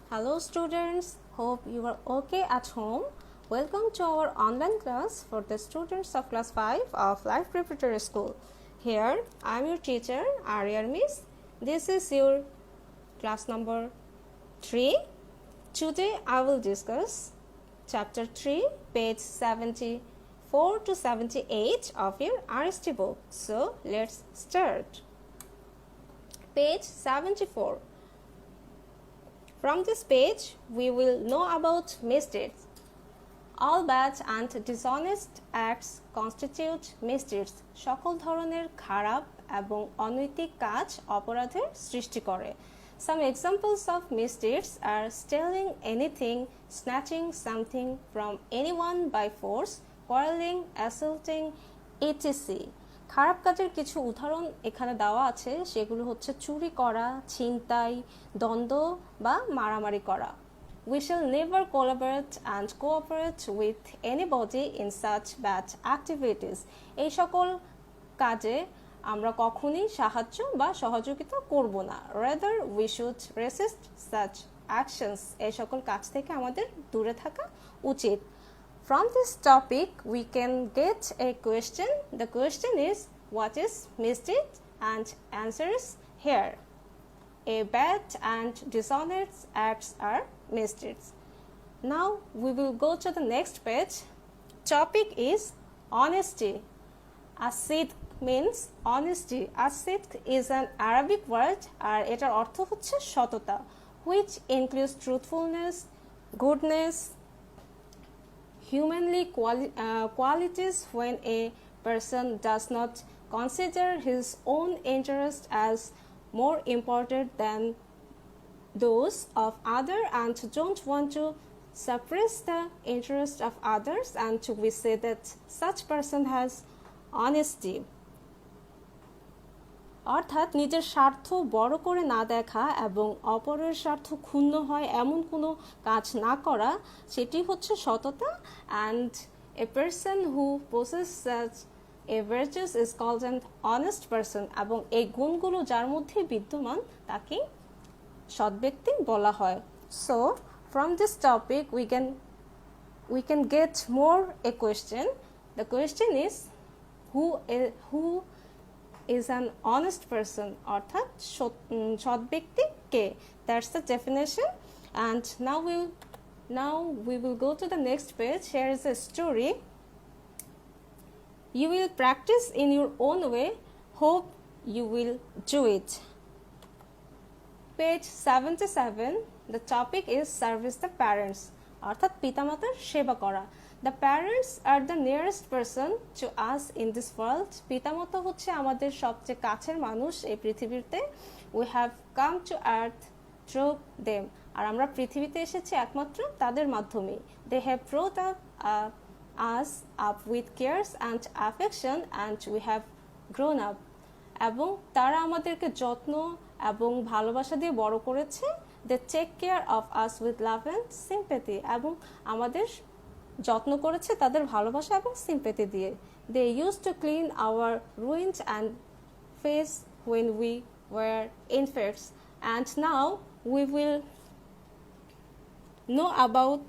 Hello students, hope you are okay at home. Welcome to our online class for the students of class 5 of Life Preparatory School. Here I am your teacher Arya Miss. This is your class number 3. Today I will discuss chapter 3 page 74 to 78 of your RST book. So let's start. Page 74. From this page, we will know about misdeeds. All bad and dishonest acts constitute misdeeds. সকল ধরনের খারাপ এবং অনৈতিক কাজ অপরাধের সৃষ্টি করে। Some examples of misdeeds are stealing anything, snatching something from anyone by force, quarreling, assaulting, etc. খারাপ কাজের কিছু উদাহরণ এখানে দেওয়া আছে, সেগুলো হচ্ছে চুরি করা, ছিনতাই, দ্বন্দ্ব বা মারামারি করা। We shall never collaborate and cooperate with anybody in such bad activities. এই সকল কাজে আমরা কখনোই সাহায্য বা সহযোগিতা করব না। Rather, we should resist such actions. এই সকল কাজ থেকে আমাদের দূরে থাকা উচিত। From this topic, we can get a question. The question is, what is misdeed? And answer is here. A bad and dishonest acts are misdeeds. Now, we will go to the next page. Topic is honesty. Asidq means honesty. Asidq is an Arabic word, আর এটার অর্থ হচ্ছে সততা, which includes truthfulness, goodness, humanly qualities when a person does not consider his own interest as more important than those of others and don't want to suppress the interest of others, and we say that such person has honesty. অর্থাৎ নিজের স্বার্থ বড় করে না দেখা এবং অপরের স্বার্থ ক্ষুণ্ণ হয় এমন কোনো কাজ না করা, সেটি হচ্ছে সততা। and a person who possesses a virtues is called an honest person. এবং এই গুণগুলো যার মধ্যে বিদ্যমান তাকে সৎ ব্যক্তি বলা হয়। So from this topic we can get more a question. The question is who is an honest person, অর্থাৎ সৎ ব্যক্তি কে? That's the definition. And now we will go to the next page. Here is a story. You will practice in your own way. Hope you will do it. Page 77. The topic is service the parents, অর্থাৎ পিতামাতার সেবা করা। The parents are the nearest person to us in this world. পিতামাতা হচ্ছে আমাদের সবচেয়ে কাছের মানুষ এই পৃথিবীতে। We have come to earth through them. আর আমরা পৃথিবীতে এসেছি একমাত্র তাদের মাধ্যমে। They have brought us up with cares and affection and we have grown up. এবং তারা আমাদেরকে যত্ন এবং ভালোবাসা দিয়ে বড় করেছে। They take care of us with love and sympathy. এবং আমাদের যত্ন করেছে তাদের ভালোবাসা এবং সিম্প্যাথি দিয়ে। They used to clean our wounds and face when we were infants. And now we will know about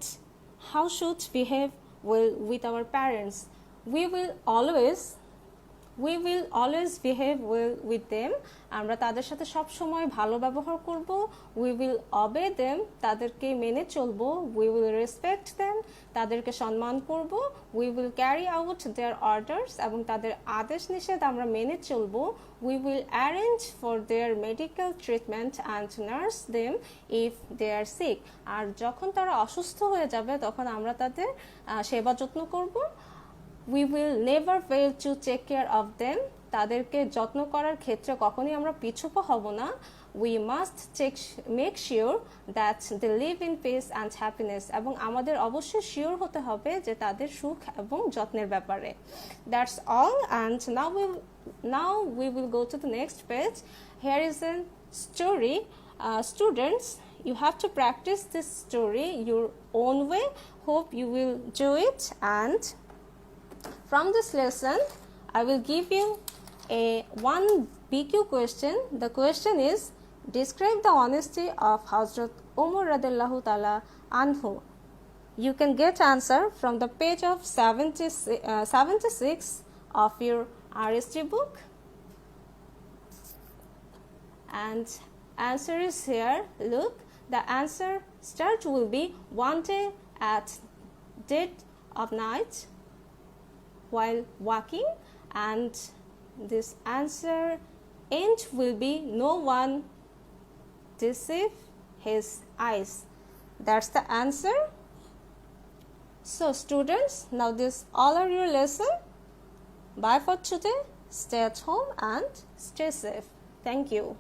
how should behave well with our parents. We will always behave well with them. আমরা তাদের সাথে সব সময় ভালো ব্যবহার করব। We will obey them. তাদেরকে মেনে চলব। We will respect them. তাদেরকে সম্মান করব। We will carry out their orders. এবং তাদের আদেশ নিষেধ আমরা মেনে চলব। We will arrange for their medical treatment and nurse them if they are sick. আর যখন তারা অসুস্থ হয়ে যাবে তখন আমরা তাদের সেবা যত্ন করব। We will never fail to take care of them. তাদেরকে যত্ন করার ক্ষেত্রে কখনোই আমরা পিছপা হব না। We must make sure that they live in peace and happiness. এবং আমাদের অবশ্যই শিওর হতে হবে যে তাদের সুখ এবং যত্নের ব্যাপারে। That's all, and now we will go to the next page. Here is a story. Students, you have to practice this story your own way. Hope you will do it. And from this lesson, I will give you one BQ question. The question is, Describe the honesty of Hazrat Umar radiallahu ta'ala anhu. You can get answer from the page of 76 of your RST book. And answer is here. Look, the answer start will be one day at dead of night while walking, and this answer end will be no one deceive his eyes. That's the answer. So students, now this all are your lesson. Bye for today. Stay at home and stay safe. Thank you.